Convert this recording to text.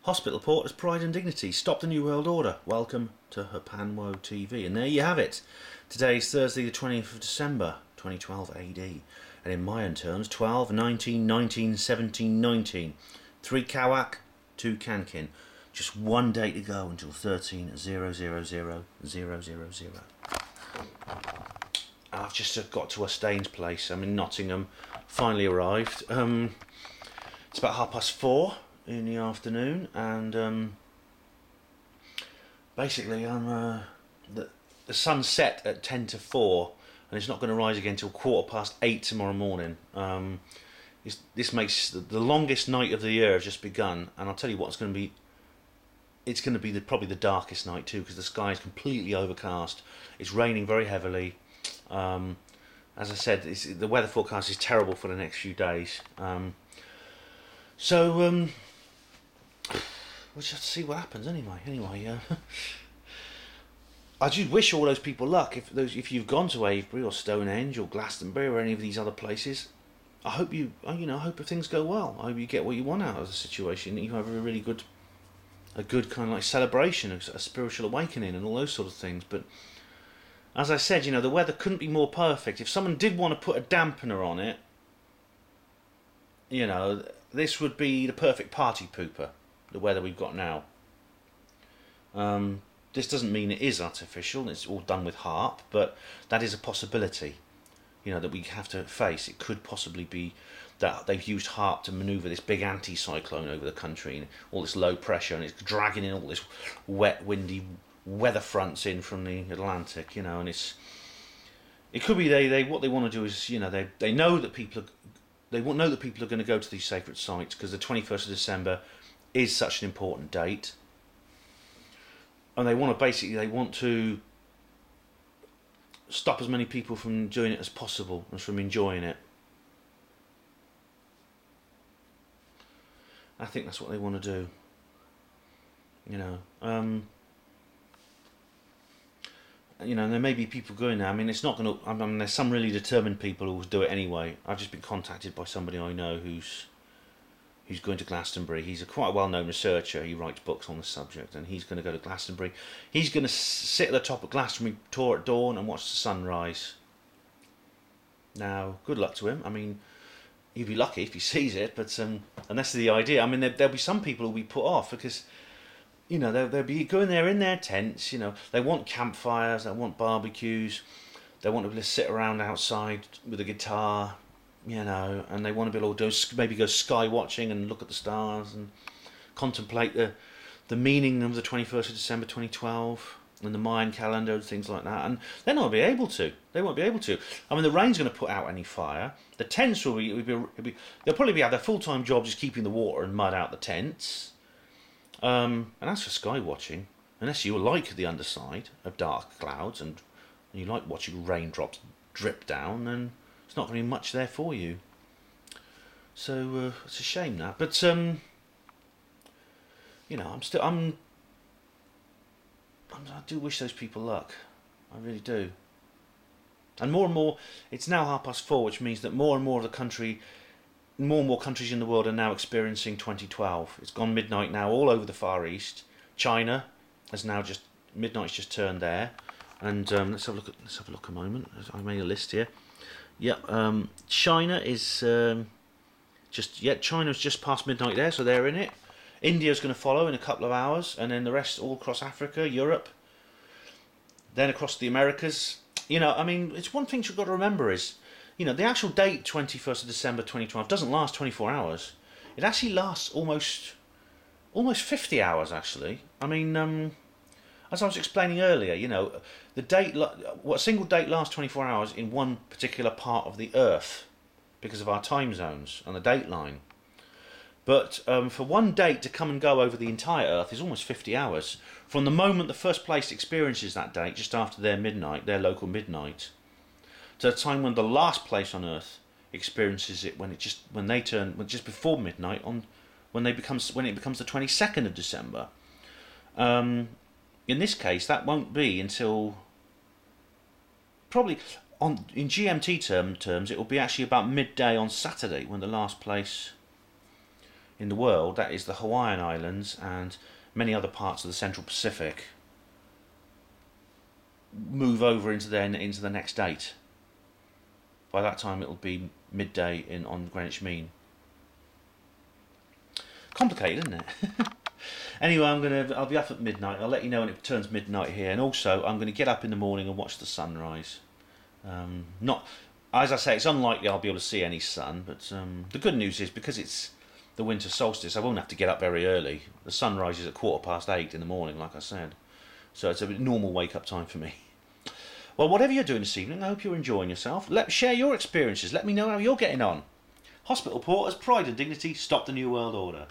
Hospital Porter's Pride and Dignity. Stop the New World Order. Welcome to Hapanwo TV. And there you have it. Today is Thursday the 20th of December 2012 AD. And in Mayan terms, 12, 19, 19, 17, 19. 3 Kawak, 2 Kankin. Just one day to go until 13.000.000. I've just got to a Staines place. I'm in Nottingham. Finally arrived. It's about 4:30 in the afternoon, and basically the sun set at 10 to 4, and it's not going to rise again until 8:15 tomorrow morning. This makes the longest night of the year has just begun, and I'll tell you what, it's going to be probably the darkest night too, because the sky is completely overcast. It's raining very heavily. As I said, the weather forecast is terrible for the next few days. So we'll just have to see what happens anyway. I do wish all those people luck. If you've gone to Avebury or Stonehenge or Glastonbury or any of these other places, I hope hope if things go well. I hope you get what you want out of the situation. You have a really good kind of like celebration, a spiritual awakening, and all those sort of things. But as I said, the weather couldn't be more perfect. If someone did want to put a dampener on it, this would be the perfect party pooper, the weather we've got now. This doesn't mean it is artificial, it's all done with harp, but that is a possibility, that we have to face. It could possibly be that they've used harp to manoeuvre this big anti-cyclone over the country, and all this low pressure, and it's dragging in all this wet, windy weather fronts in from the Atlantic, and it could be what they want to do is, they know that people are going to go to these sacred sites because the 21st of December is such an important date, and they want to stop as many people from doing it as possible and from enjoying it. I think that's what they want to do. There may be people going there. It's not going to. There's some really determined people who will do it anyway. I've just been contacted by somebody I know who's going to Glastonbury. He's a quite well-known researcher. He writes books on the subject, and he's going to go to Glastonbury. He's going to sit at the top of Glastonbury Tor at dawn and watch the sunrise. Now, good luck to him. He'd be lucky if he sees it, but and that's the idea. There'll be some people who'll be put off because, they'll be going there in their tents. They want campfires, they want barbecues, they want to be able to sit around outside with a guitar, and they want to be able to maybe go sky watching and look at the stars and contemplate the meaning of the 21st of December 2012 and the Mayan calendar and things like that. And they're not be able to. They won't be able to. The rain's going to put out any fire. The tents they'll probably have their full-time job just keeping the water and mud out the tents. And as for sky watching, unless you like the underside of dark clouds and you like watching raindrops drip down, then it's not going to be much there for you. So it's a shame that, but I do wish those people luck. I really do. And more, it's now 4:30, which means that more and more countries in the world are now experiencing 2012. It's gone midnight now all over the Far East. China has now midnight's just turned there, and let's have a look a moment. I made a list here. China is China's just past midnight there, so they're in it. India's going to follow in a couple of hours, and then the rest all across Africa, Europe, then across the Americas. It's one thing you've got to remember is, the actual date, 21st of December 2012, doesn't last 24 hours. It actually lasts almost 50 hours, actually. As I was explaining earlier, the date, a single date lasts 24 hours in one particular part of the Earth because of our time zones and the date line. But for one date to come and go over the entire Earth is almost 50 hours. From the moment the first place experiences that date, just after their local midnight, to the time when the last place on Earth experiences it just before midnight when it becomes the 22nd of December. In this case, that won't be until probably in GMT terms it will be actually about midday on Saturday when the last place in the world, that is the Hawaiian Islands and many other parts of the Central Pacific, move over into the next date. By that time, it'll be midday on Greenwich Mean. Complicated, isn't it? Anyway, I'll be up at midnight. I'll let you know when it turns midnight here, and also I'm going to get up in the morning and watch the sunrise. Not, as I say, it's unlikely I'll be able to see any sun, but the good news is because it's the winter solstice, I won't have to get up very early. The sun rises at 8:15 in the morning, like I said, so it's a normal wake-up time for me. Well, whatever you're doing this evening, I hope you're enjoying yourself. Share your experiences. Let me know how you're getting on. Hospital porters, pride and dignity, stop the New World Order.